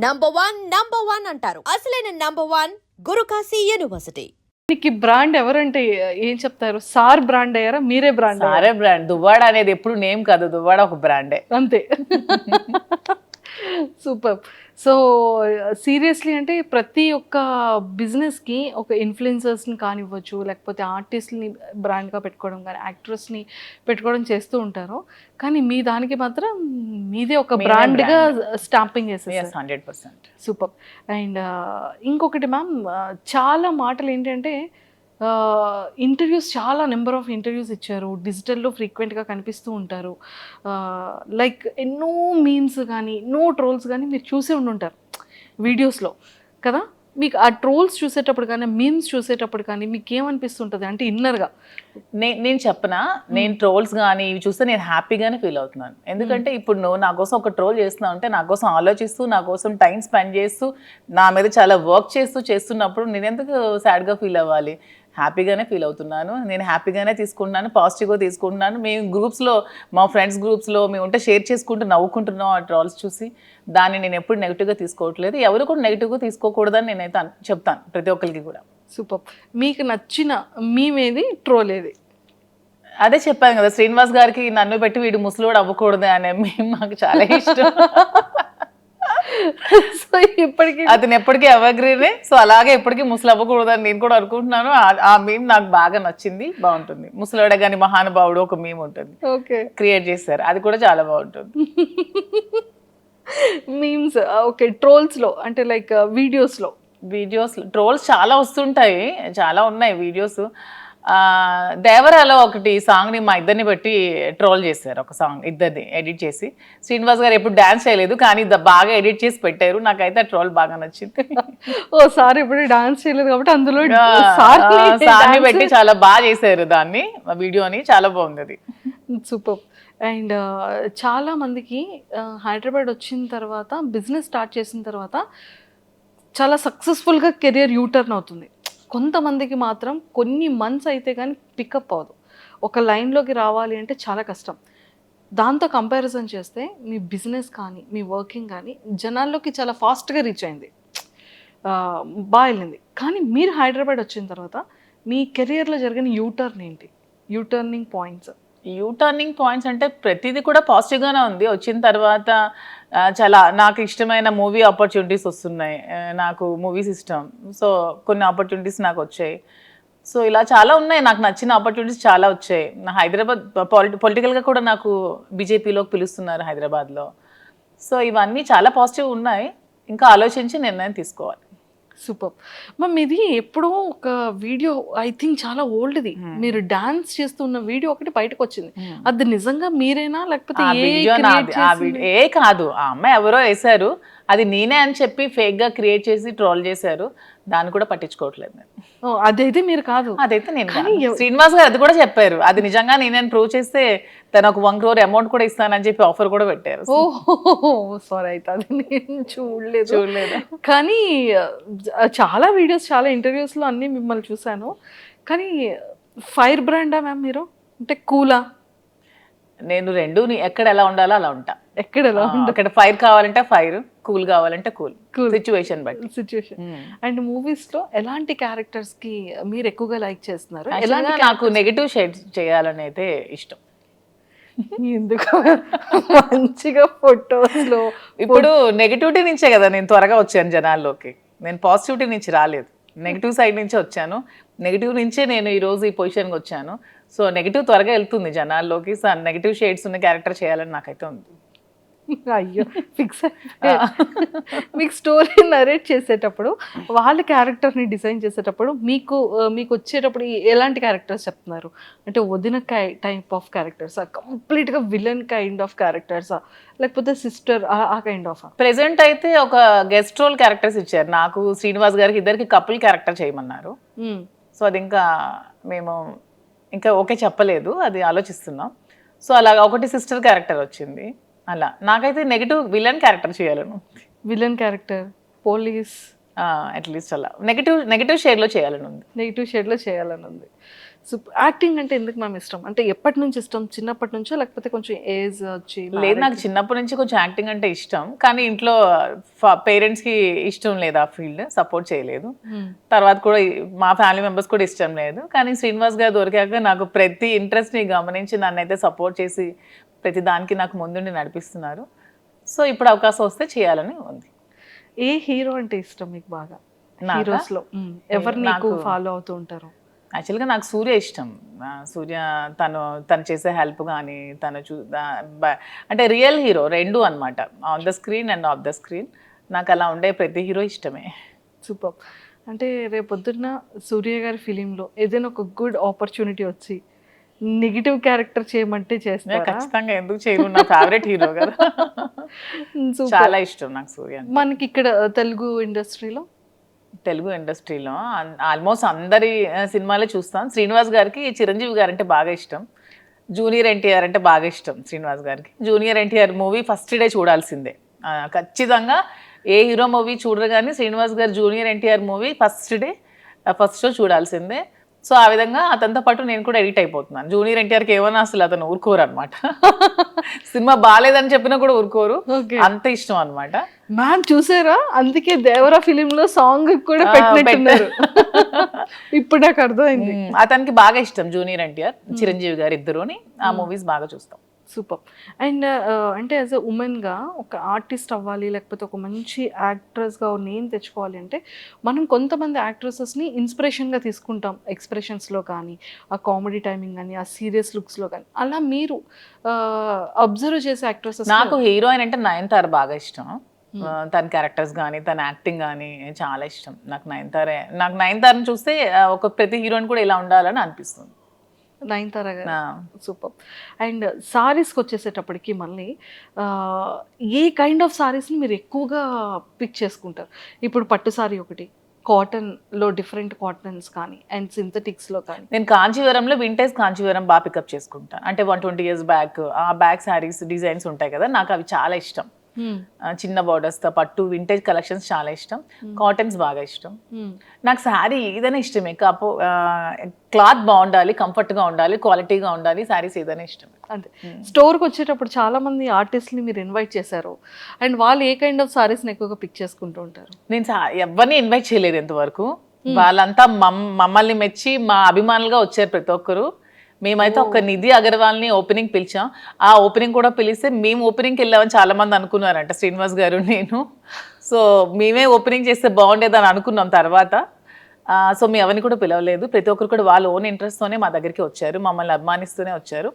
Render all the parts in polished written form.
Number one అంటారు. అసలైన number one Guru Kashi university. మీకు బ్రాండ్ ఎవరంటే ఏం చెప్తారు? సార్ బ్రాండ్ అయ్యారా, మీరే బ్రాండ్? సారే బ్రాండ్. దువ్వాడ అనేది ఎప్పుడు నేమ్ కాదు, దువ్వాడ ఒక బ్రాండే అంతే. సూపర్. సో సీరియస్లీ అంటే ప్రతి ఒక్క బిజినెస్కి ఒక ఇన్ఫ్లుయెన్సర్స్ని కానివ్వచ్చు, లేకపోతే ఆర్టిస్ట్ని బ్రాండ్గా పెట్టుకోవడం కానీ, యాక్ట్రెస్ని పెట్టుకోవడం చేస్తూ ఉంటారు. కానీ మీ దానికి మాత్రం మీదే ఒక మీదే బ్రాండ్గా brand. స్టాంపింగ్ వేసేసారు. 100%. సూపర్. అండ్ ఇంకొకటి మ్యామ్, చాలా మాటలు ఏంటంటే ఇంటర్వ్యూస్, చాలా నెంబర్ ఆఫ్ ఇంటర్వ్యూస్ ఇచ్చారు, డిజిటల్లో ఫ్రీక్వెంట్గా కనిపిస్తూ ఉంటారు. లైక్ ఎన్నో మీమ్స్ కానీ, ఎన్నో ట్రోల్స్ కానీ మీరు చూసే ఉండుంటారు వీడియోస్లో కదా. మీకు ఆ ట్రోల్స్ చూసేటప్పుడు కానీ, మీమ్స్ చూసేటప్పుడు కానీ మీకు ఏమనిపిస్తుంటుంది అంటే ఇన్నర్గా? నేను చెప్పనా, నేను ట్రోల్స్ కానీ ఇవి చూస్తే నేను హ్యాపీగానే ఫీల్ అవుతున్నాను. ఎందుకంటే ఇప్పుడు నువ్వు నా కోసం ఒక ట్రోల్ చేస్తున్నావు అంటే, నా కోసం ఆలోచిస్తూ, నా కోసం టైం స్పెండ్ చేస్తూ, నా మీద చాలా వర్క్ చేస్తున్నప్పుడు నేను ఎందుకు సాడ్గా ఫీల్ అవ్వాలి? హ్యాపీగానే ఫీల్ అవుతున్నాను. నేను హ్యాపీగానే తీసుకుంటున్నాను, పాజిటివ్గా తీసుకుంటున్నాను. మేము గ్రూప్స్లో, మా ఫ్రెండ్స్ గ్రూప్స్లో మేము ఉంటే షేర్ చేసుకుంటూ నవ్వుకుంటున్నాం ఆ ట్రోల్స్ చూసి. దాన్ని నేను ఎప్పుడు నెగిటివ్గా తీసుకోవట్లేదు. ఎవరు కూడా నెగిటివ్గా తీసుకోకూడదని నేనైతే చెప్తాను ప్రతి ఒక్కరికి కూడా. సూపర్. మీకు నచ్చిన మీమేది, ట్రోల్ ఏది? అదే చెప్పాను కదా, శ్రీనివాస్ గారికి నన్ను పెట్టి వీడు ముసలోడు అవ్వకూడదు అనే మేము మాకు చాలా ఇష్టం. సో ఇప్పటికీ అతను ఎప్పటికీ ఎవర్గ్రీనే. సో అలాగే ఎప్పటికీ ముసలు అవ్వకూడదు అని నేను కూడా అనుకుంటున్నాను. ఆ మీమ్ నాకు బాగా నచ్చింది, బాగుంటుంది. ముసలోడే కానీ మహానుభావుడు ఒక మీమ్ ఉంటుంది, ఓకే, క్రియేట్ చేశారు, అది కూడా చాలా బాగుంటుంది. Memes okay. ట్రోల్స్లో అంటే లైక్ వీడియోస్లో ట్రోల్స్ చాలా వస్తుంటాయి, చాలా ఉన్నాయి వీడియోస్. దేవరాలో ఒకటి సాంగ్ని మా ఇద్దరిని బట్టి ట్రోల్ చేశారు. ఒక సాంగ్ ఇద్దరిని ఎడిట్ చేసి, శ్రీనివాస్ గారు ఎప్పుడు డాన్స్ చేయలేదు కానీ బాగా ఎడిట్ చేసి పెట్టారు. నాకైతే ఆ ట్రోల్ బాగా నచ్చింది. ఓ సార్ ఇప్పుడు డాన్స్ చేయలేదు కాబట్టి అందులో సార్ని పెట్టి చాలా బాగా చేశారు దాన్ని, వీడియోని చాలా బాగుంది అది. సూపర్. అండ్ చాలా మందికి హైదరాబాద్ వచ్చిన తర్వాత, బిజినెస్ స్టార్ట్ చేసిన తర్వాత చాలా సక్సెస్ఫుల్గా కెరియర్ యూటర్న్ అవుతుంది. కొంతమందికి మాత్రం కొన్ని మంత్స్ అయితే కానీ పికప్ అవ్వదు. ఒక లైన్లోకి రావాలి అంటే చాలా కష్టం. దాంతో కంపారిజన్ చేస్తే మీ బిజినెస్ కానీ, మీ వర్కింగ్ కానీ జనాల్లోకి చాలా ఫాస్ట్గా రీచ్ అయింది, బాగా వెళ్ళింది. కానీ మీరు హైదరాబాద్ వచ్చిన తర్వాత మీ కెరియర్లో జరిగిన యూటర్న్ ఏంటి? యూటర్నింగ్ పాయింట్స్ అంటే ప్రతిదీ కూడా పాజిటివ్గానే ఉంది. వచ్చిన తర్వాత చాలా నాకు ఇష్టమైన మూవీ ఆపర్చునిటీస్ వస్తున్నాయి. నాకు మూవీస్ ఇష్టం, సో కొన్ని ఆపర్చునిటీస్ నాకు వచ్చాయి. సో ఇలా చాలా ఉన్నాయి, నాకు నచ్చిన ఆపర్చునిటీస్ చాలా వచ్చాయి. నా హైదరాబాద్ పొలిటికల్గా కూడా నాకు బీజేపీలోకి పిలుస్తున్నారు హైదరాబాద్లో. సో ఇవన్నీ చాలా పాజిటివ్ ఉన్నాయి. ఇంకా ఆలోచించి నిర్ణయం తీసుకోవాలి. సూపర్. మ్యామ్ ఇది ఎప్పుడో ఒక వీడియో, ఐ థింక్ చాలా ఓల్డ్ది, మీరు డాన్స్ చేస్తున్న వీడియో ఒకటి బయటకు వచ్చింది. అది నిజంగా మీరేనా లేకపోతే ఏ కాదు, ఆ అమ్మాయి ఎవరో వేశారు, అది నేనే అని చెప్పి ఫేక్ గా క్రియేట్ చేసి ట్రోల్ చేశారు. దాన్ని కూడా పట్టించుకోవట్లేదు నేను. అదైతే మీరు కాదు, అదైతే నేను. శ్రీనివాస్ గారు అది కూడా చెప్పారు, అది నిజంగా నేనే ప్రూవ్ చేస్తే తను ఒక 1 crore అమౌంట్ కూడా ఇస్తానని చెప్పి ఆఫర్ కూడా పెట్టారు. సారీ, అయితే అది నేను చూడలేదు. కానీ చాలా వీడియోస్, చాలా ఇంటర్వ్యూస్లో అన్నీ మిమ్మల్ని చూశాను. కానీ ఫైర్ బ్రాండా మ్యామ్ మీరు? అంటే కూలా? నేను రెండు, ఎక్కడ ఎలా ఉండాలో అలా ఉంటా. ఎక్కడ ఎలా ఉండాలి? అక్కడ ఫైర్ కావాలంటే ఫైర్, కూల్ కావాలంటే కూల్, సిచ్యువేషన్ బట్టి. అండ్ మూవీస్లో ఎలాంటి క్యారెక్టర్స్కి మీరు ఎక్కువగా లైక్ చేస్తున్నారు? నాకు నెగటివ్ షేడ్స్ చేయాలని అయితే ఇష్టం. ఎందుకు? మంచిగా ఫొటోస్లో ఇప్పుడు నెగిటివిటీ నుంచే కదా నేను త్వరగా వచ్చాను జనాల్లోకి. నేను పాజిటివిటీ నుంచి రాలేదు, నెగిటివ్ సైడ్ నుంచి వచ్చాను. నెగిటివ్ నుంచే నేను ఈరోజు ఈ పొజిషన్కి వచ్చాను. సో నెగిటివ్ త్వరగా వెళ్తుంది జనాల్లోకి. సో నెగిటివ్ షేడ్స్ ఉన్న క్యారెక్టర్ చేయాలని నాకైతే ఉంది. అయ్యో, ఫిక్స్. మీకు స్టోరీ నరేట్ చేసేటప్పుడు, వాళ్ళ క్యారెక్టర్ని డిజైన్ చేసేటప్పుడు మీకు వచ్చేటప్పుడు ఎలాంటి క్యారెక్టర్స్ చెప్తున్నారు? అంటే వదిన టైప్ ఆఫ్ క్యారెక్టర్సా, కంప్లీట్గా విలన్ కైండ్ ఆఫ్ క్యారెక్టర్సా, లేకపోతే సిస్టర్ ఆ కైండ్ ఆఫ్? ప్రెసెంట్ అయితే ఒక గెస్ట్ రోల్ క్యారెక్టర్స్ ఇచ్చారు నాకు, శ్రీనివాస్ గారికి ఇద్దరికి కపుల్ క్యారెక్టర్ చేయమన్నారు. సో అది మేము ఇంకా ఓకే చెప్పలేదు, అది ఆలోచిస్తున్నాం. సో అలాగా ఒకటి సిస్టర్ క్యారెక్టర్ వచ్చింది. అలా నాకైతే విలన్ క్యారెక్టర్ చేయాలను. విలన్ క్యారెక్టర్, పోలీస్, అట్లీస్ట్ అలా నెగిటివ్ షేడ్లో చేయాలని ఉంది. నెగిటివ్ షేడ్లో చేయాలని ఉంది. యాక్టింగ్ అంటే ఎందుకు మ్యామ్ ఇష్టం? అంటే ఎప్పటి నుంచి ఇష్టం? చిన్నప్పటి నుంచో లేకపోతే కొంచెం ఏజ్ వచ్చి లేదు, నాకు చిన్నప్పటి నుంచి కొంచెం యాక్టింగ్ అంటే ఇష్టం, కానీ ఇంట్లో పేరెంట్స్కి ఇష్టం లేదు, ఆ ఫీల్డ్ సపోర్ట్ చేయలేదు. తర్వాత కూడా మా ఫ్యామిలీ మెంబర్స్ కూడా ఇష్టం లేదు. కానీ శ్రీనివాస్ గారు దొరికాక నాకు ప్రతి ఇంట్రెస్ట్ని గమనించి నన్నైతే సపోర్ట్ చేసి ప్రతి దానికి నాకు ముందుండి నడిపిస్తున్నారు. సో ఇప్పుడు అవకాశం వస్తే చేయాలని ఉంది. ఏ హీరో అంటే ఇష్టం మీకు బాగా? నాకా? హీరోస్ లో ఎవరిని ఎక్కువ ఫాలో అవుతూ ఉంటారు? యాక్చువల్గా నాకు సూర్య ఇష్టం. సూర్య తను చేసే హెల్ప్ కానీ తను అంటే రియల్ హీరో రెండు అనమాట, on the screen and of the screen. నాకు అలా ఉండే ప్రతి హీరో ఇష్టమే. సూపర్. అంటే రేపొద్దున్న సూర్య గారి ఫిలింలో ఏదైనా ఒక గుడ్ ఆపర్చునిటీ వచ్చి నెగిటివ్ క్యారెక్టర్ చేయమంటే చేస్తారా? ఖచ్చితంగా, ఎందుకు చేయను, నా ఫేవరెట్ హీరో కదా. చాలా ఇష్టం నాకు సూర్య. మనకి ఇక్కడ తెలుగు ఇండస్ట్రీలో ఆల్మోస్ట్ అందరి సినిమాలే చూస్తాం. శ్రీనివాస్ గారికి చిరంజీవి గారు అంటే బాగా ఇష్టం, జూనియర్ ఎన్టీఆర్ అంటే బాగా ఇష్టం శ్రీనివాస్ గారికి. Junior NTR movie first day చూడాల్సిందే ఖచ్చితంగా. ఏ హీరో మూవీ చూడరు కానీ శ్రీనివాస్ గారు junior NTR movie first show చూడాల్సిందే. సో ఆ విధంగా అతనితో పాటు నేను కూడా ఎడిట్ అయిపోతున్నాను. జూనియర్ ఎన్టీఆర్కి ఏమన్నా అసలు అతను ఊరుకోరు అనమాట. సినిమా బాగాలేదని చెప్పినా కూడా ఊరుకోరు, అంత ఇష్టం అనమాట. మ్యామ్ చూసారా, అందుకే దేవరా ఫిలిం లో సాంగ్ కూడా పెట్టినట్టున్నారు. ఇప్పుడు నాకు అర్థమైంది. అతనికి బాగా ఇష్టం జూనియర్ ఎన్టీఆర్, చిరంజీవి గారు ఇద్దరుని. ఆ మూవీస్ బాగా చూస్తాం. సూపర్. అండ్ అంటే యాజ్ అ ఉమెన్గా ఒక ఆర్టిస్ట్ అవ్వాలి, లేకపోతే ఒక మంచి యాక్ట్రెస్గా నేమ్ తెచ్చుకోవాలి అంటే మనం కొంతమంది యాక్ట్రెసెస్ని ఇన్స్పిరేషన్గా తీసుకుంటాం, ఎక్స్ప్రెషన్స్లో కానీ, ఆ కామెడీ టైమింగ్ కానీ, ఆ సీరియస్ లుక్స్లో కానీ. అలా మీరు అబ్జర్వ్ చేసే యాక్ట్రెసెస్? నాకు హీరోయిన్ అంటే నయనతార బాగా ఇష్టం. తన క్యారెక్టర్స్ కానీ తన యాక్టింగ్ కానీ చాలా ఇష్టం. నాకు నయనతారని చూస్తే ఒక ప్రతి హీరోయిన్ కూడా ఇలా ఉండాలని అనిపిస్తుంది. నయనతార గారు సూపర్. అండ్ సారీస్కి వచ్చేసేటప్పటికి మళ్ళీ ఏ కైండ్ ఆఫ్ సారీస్ని మీరు ఎక్కువగా పిక్ చేసుకుంటారు? ఇప్పుడు పట్టు సారీ ఒకటి, కాటన్లో డిఫరెంట్ కాటన్స్ కానీ, అండ్ సింథటిక్స్లో కానీ. నేను కాంచీవరంలో వింటేజ్ కాంచీవరం బాగా పికప్ చేసుకుంటాను. అంటే 120 years బ్యాక్ ఆ బ్యాక్ శారీస్ డిజైన్స్ ఉంటాయి కదా, నాకు అవి చాలా ఇష్టం. చిన్న బార్డర్స్తో పట్టు వింటేజ్ కలెక్షన్స్ చాలా ఇష్టం. కాటన్స్ బాగా ఇష్టం. నాకు శారీ ఏదైనా ఇష్టమే, క్లాత్ బాగుండాలి, కంఫర్ట్గా ఉండాలి, క్వాలిటీగా ఉండాలి, శారీస్ ఏదైనా ఇష్టం. అంతే. స్టోర్కి వచ్చేటప్పుడు చాలా మంది ఆర్టిస్ట్ని మీరు ఇన్వైట్ చేశారు, అండ్ వాళ్ళు ఏ కైండ్ ఆఫ్ సారీస్ని ఎక్కువగా పిక్ చేసుకుంటూ ఉంటారు? నేను ఎవరిని ఇన్వైట్ చేయలేదు ఇంతవరకు. వాళ్ళంతా మమ్మల్ని మెచ్చి మా అభిమానులుగా వచ్చారు ప్రతి ఒక్కరు. మేమైతే ఒక నిధి అగర్వాల్ని ఓపెనింగ్ పిలిచాం. ఆ ఓపెనింగ్ కూడా పిలిస్తే మేము ఓపెనింగ్కి వెళ్ళామని చాలా మంది అనుకున్నారంట, శ్రీనివాస్ గారు నేను. సో మేమే ఓపెనింగ్ చేస్తే బాగుండేదని అనుకున్నాం తర్వాత. సో మేము ఎవరిని కూడా పిలవలేదు. ప్రతి ఒక్కరు కూడా వాళ్ళ ఓన్ ఇంట్రెస్ట్తోనే మా దగ్గరికి వచ్చారు, మమ్మల్ని అభిమానిస్తూనే వచ్చారు.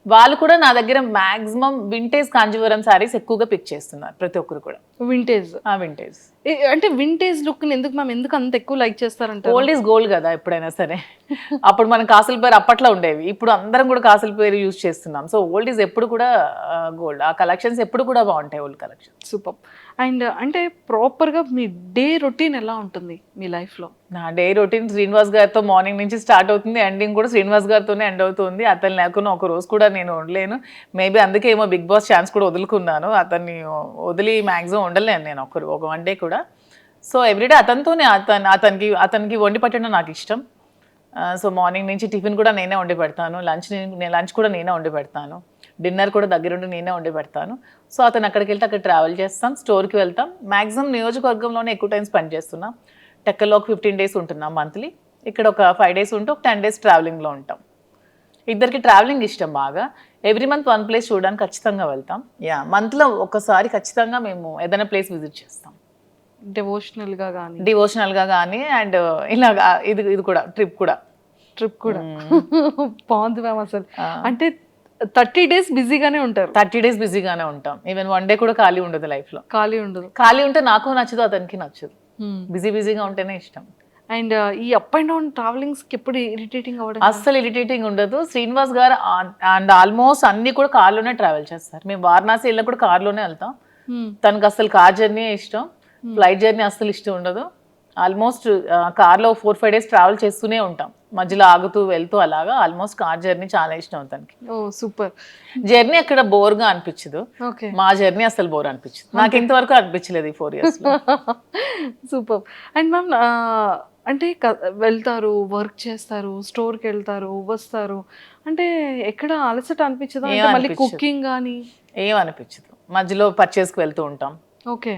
వాళ్ళు కూడా నా దగ్గర మ్యాక్సిమం వింటేజ్ కాంజీవరం శారీస్ ఎక్కువగా పిక్ చేస్తున్నారు ప్రతి ఒక్కరు కూడా. వింటేజ్ అంటే వింటేజ్ లుక్ని ఎందుకు అంత ఎక్కువ లైక్ చేస్తారంటే? ఓల్డ్ ఈజ్ గోల్డ్ కదా ఎప్పుడైనా సరే. అప్పుడు మనం కాసుల పేరు అప్పట్లో ఉండేవి, ఇప్పుడు అందరం కూడా కాసుల పేరు యూజ్ చేస్తున్నాం. సో ఓల్డ్ ఈజ్ ఎప్పుడు కూడా గోల్డ్. ఆ కలెక్షన్స్ ఎప్పుడు కూడా బాగుంటాయి, ఓల్డ్ కలెక్షన్. సూపర్. అండ్ అంటే ప్రాపర్గా మీ డే రొటీన్ ఎలా ఉంటుంది మీ లైఫ్లో? నా డే రొటీన్ శ్రీనివాస్ గారితో మార్నింగ్ నుంచి స్టార్ట్ అవుతుంది, ఎండింగ్ కూడా శ్రీనివాస్ గారితోనే ఎండ్ అవుతుంది. అతను లేకుండా ఒక రోజు కూడా నేను ఉండలేను. మేబీ అందుకే ఏమో బిగ్ బాస్ ఛాన్స్ కూడా వదులుకున్నాను. అతన్ని వదిలి మ్యాక్సిమం ఉండలేను నేను ఒక వన్ డే కూడా. సో ఎవ్రీడే అతనితోనే, అతనికి వండి పెట్టడం నాకు ఇష్టం. సో మార్నింగ్ నుంచి టిఫిన్ కూడా నేనే వండి పెడతాను, లంచ్ కూడా నేనే వండి పెడతాను, డిన్నర్ కూడా దగ్గరుండి నేనే వండి పెడతాను. సో అతను అక్కడికి వెళ్తే అక్కడ ట్రావెల్ చేస్తాం, స్టోర్కి వెళ్తాం. మ్యాక్సిమం నియోజకవర్గంలోనే ఎక్కువ టైం స్పెండ్ చేస్తున్నాం. టెక్కల్లో ఒక 15 days ఉంటున్నాం మంత్లీ, ఇక్కడ ఒక 5 days ఉంటే ఒక 10 days ట్రావెలింగ్లో ఉంటాం. ఇద్దరికి ట్రావెలింగ్ ఇష్టం బాగా. ఎవ్రీ మంత్ వన్ ప్లేస్ చూడడానికి ఖచ్చితంగా వెళ్తాం. మంత్లో ఒకసారి ఖచ్చితంగా మేము ఏదైనా ప్లేస్ విజిట్ చేస్తాం, డివోషనల్గా కానీ అండ్ ఇలాగా. ఇది కూడా ట్రిప్ కూడా బాగుంది మ్యామ్. అసలు అంటే 30 days బిజీగానే ఉంటారు? 30 days బిజీగానే ఉంటాం. ఈవెన్ వన్ డే కూడా ఖాళీ ఉండదు లైఫ్లో. ఖాళీ ఉంటే నాకు నచ్చదు, అతనికి నచ్చదు. బిజీగా ఉంటేనే ఇష్టం. అండ్ ఈ అప్ అండ్ డౌన్ ట్రావెలింగ్స్కి ఎప్పుడు ఇరిటేటింగ్ అవ్వడం? అస్సలు ఇరిటేటింగ్ ఉండదు. శ్రీనివాస్ గారు అండ్ ఆల్మోస్ట్ అన్ని కూడా కార్లోనే ట్రావెల్ చేస్తారు. మేము వారణాసి వెళ్ళినా కూడా కార్లోనే వెళ్తాం. తనకు అసలు కార్ జర్నీ ఇష్టం, ఫ్లైట్ జర్నీ అస్సలు ఇష్టం ఉండదు. ఆల్మోస్ట్ కార్లో 4-5 days ట్రావెల్ చేస్తూనే ఉంటాం, మధ్యలో ఆగుతూ వెళ్తూ అలాగా. ఆల్మోస్ట్ కార్ జర్నీ చాలా ఇష్టం అతనికి. సూపర్. జర్నీ అక్కడ బోర్గా అనిపించదు, మా జర్నీ అసలు బోర్ అనిపించదు. నాకు ఇంతవరకు అనిపించలేదు ఈ 4 years. సూపర్. అండ్ మ్యామ్ అంటే వెళ్తారు, వర్క్ చేస్తారు, స్టోర్‌కి వెళ్తారు, వస్తారు. అంటే ఎక్కడ అలసట అనిపించదా? ఏం అంటే మళ్ళీ అనిపించదు. కుకింగ్ గాని ఏం అనిపించదు. మధ్యలో పర్చేస్కి వెళ్తూ ఉంటాం. ఓకే.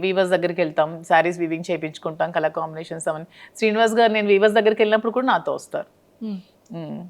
వీవర్స్ దగ్గరికి వెళ్తాం, శారీస్ వీవింగ్ చేయించుకుంటాం, కలర్ కాంబినేషన్స్ అవన్నీ. శ్రీనివాస్ గారు నేను వీవర్స్ దగ్గరికి వెళ్ళినప్పుడు కూడా నాతో వస్తారు. హ్మ్. మ్మ్.